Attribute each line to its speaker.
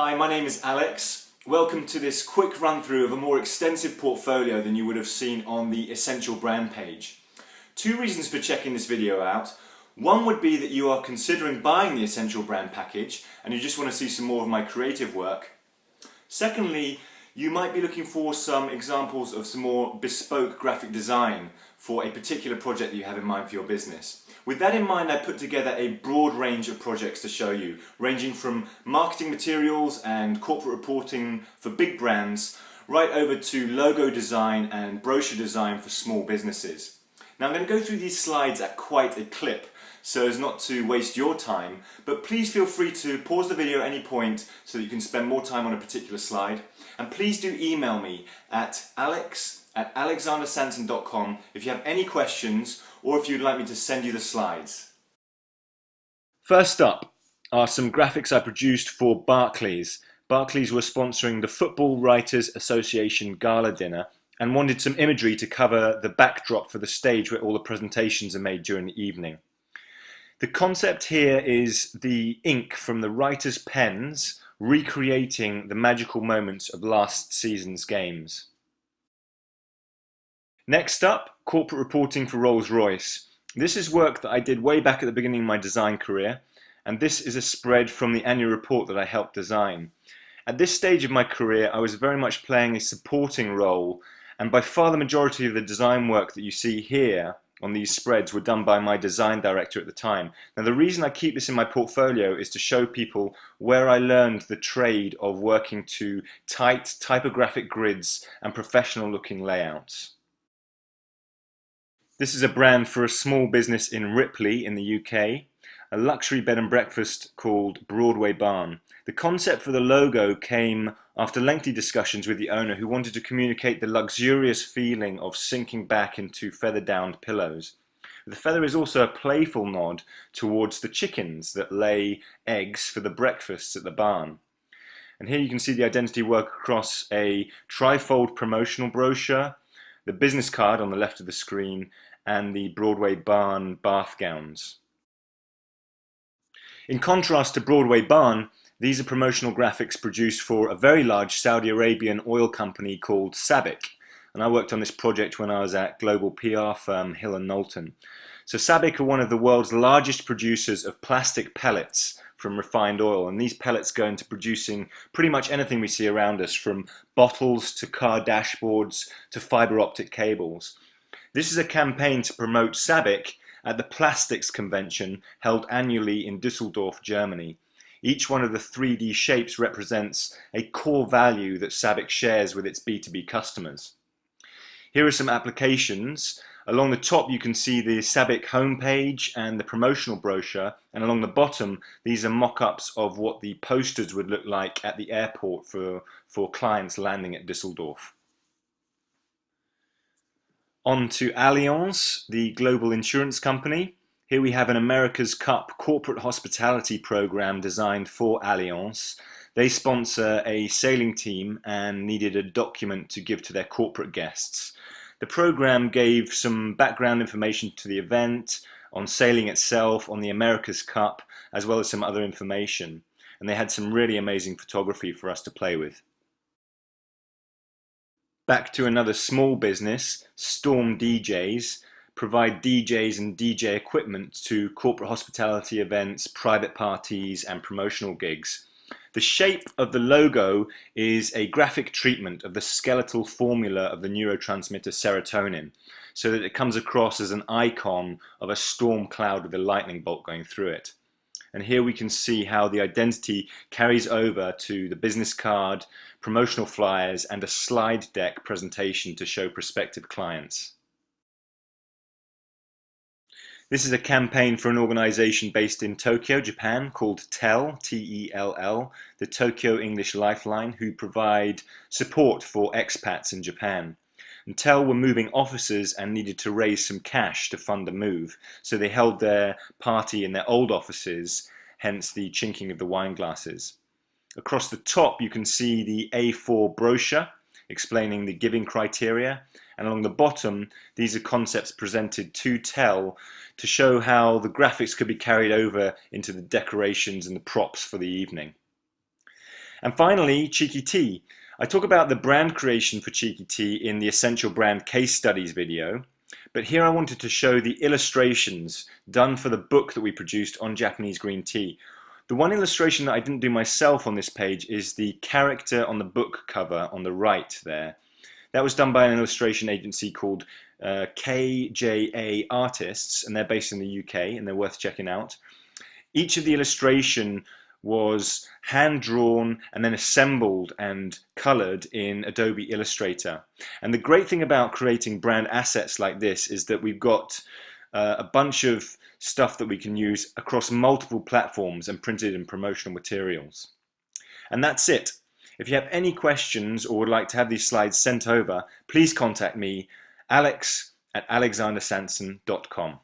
Speaker 1: Hi, my name is Alex. Welcome to this quick run through of a more extensive portfolio than you would have seen on the Essential Brand page. Two reasons for checking this video out. One would be that you are considering buying the Essential Brand package and you just want to see some more of my creative work. Secondly, you might be looking for some examples of some more bespoke graphic design for a particular project that you have in mind for your business. With that in mind, I put together a broad range of projects to show you, ranging from marketing materials and corporate reporting for big brands, right over to logo design and brochure design for small businesses. Now I'm going to go through these slides at quite a clip, so as not to waste your time, but please feel free to pause the video at any point so that you can spend more time on a particular slide. And please do email me at alex@alexandersanson.com if you have any questions or if you'd like me to send you the slides. First up are some graphics I produced for Barclays. Barclays were sponsoring the Football Writers Association Gala Dinner and wanted some imagery to cover the backdrop for the stage where all the presentations are made during the evening. The concept here is the ink from the writers' pens recreating the magical moments of last season's games. Next up, corporate reporting for Rolls-Royce. This is work that I did way back at the beginning of my design career, and this is a spread from the annual report that I helped design. At this stage of my career, I was very much playing a supporting role, and by far the majority of the design work that you see here on these spreads were done by my design director at the time. Now the reason I keep this in my portfolio is to show people where I learned the trade of working to tight typographic grids and professional looking layouts. This is a brand for a small business in Ripley in the UK, a luxury bed and breakfast called Broadway Barn. The concept for the logo came after lengthy discussions with the owner, who wanted to communicate the luxurious feeling of sinking back into feather-downed pillows. The feather is also a playful nod towards the chickens that lay eggs for the breakfasts at the barn. And here you can see the identity work across a trifold promotional brochure, the business card on the left of the screen, and the Broadway Barn bath gowns. In contrast to Broadway Barn, these are promotional graphics produced for a very large Saudi Arabian oil company called SABIC. And I worked on this project when I was at global PR firm Hill & Knowlton. So SABIC are one of the world's largest producers of plastic pellets from refined oil, and these pellets go into producing pretty much anything we see around us, from bottles to car dashboards to fiber optic cables. This is a campaign to promote SABIC at the Plastics Convention held annually in Düsseldorf, Germany. Each one of the 3D shapes represents a core value that SABIC shares with its B2B customers. Here are some applications. Along the top you can see the SABIC homepage and the promotional brochure, and along the bottom these are mock-ups of what the posters would look like at the airport for clients landing at Düsseldorf. On to Allianz, the global insurance company. Here we have an America's Cup corporate hospitality program designed for Allianz. They sponsor a sailing team and needed a document to give to their corporate guests. The program gave some background information to the event, on sailing itself, on the America's Cup, as well as some other information. And they had some really amazing photography for us to play with. Back to another small business, Storm DJs, provide DJs and DJ equipment to corporate hospitality events, private parties and promotional gigs. The shape of the logo is a graphic treatment of the skeletal formula of the neurotransmitter serotonin, so that it comes across as an icon of a storm cloud with a lightning bolt going through it. And here we can see how the identity carries over to the business card, promotional flyers, and a slide deck presentation to show prospective clients. This is a campaign for an organization based in Tokyo, Japan, called TELL, T-E-L-L, the Tokyo English Lifeline, who provide support for expats in Japan. And TELL were moving offices and needed to raise some cash to fund the move, so they held their party in their old offices, hence the chinking of the wine glasses. Across the top you can see the A4 brochure explaining the giving criteria, and along the bottom these are concepts presented to TELL to show how the graphics could be carried over into the decorations and the props for the evening. And finally, Cheeky Tea. I talk about the brand creation for Cheeky Tea in the Essential Brand Case Studies video, but here I wanted to show the illustrations done for the book that we produced on Japanese green tea. The one illustration that I didn't do myself on this page is the character on the book cover on the right there. That was done by an illustration agency called KJA Artists, and they're based in the UK, and they're worth checking out. Each of the illustration was hand-drawn and then assembled and colored in Adobe Illustrator. And the great thing about creating brand assets like this is that we've got a bunch of stuff that we can use across multiple platforms and printed in promotional materials. And that's it. If you have any questions or would like to have these slides sent over, please contact me, alex@alexandersanson.com.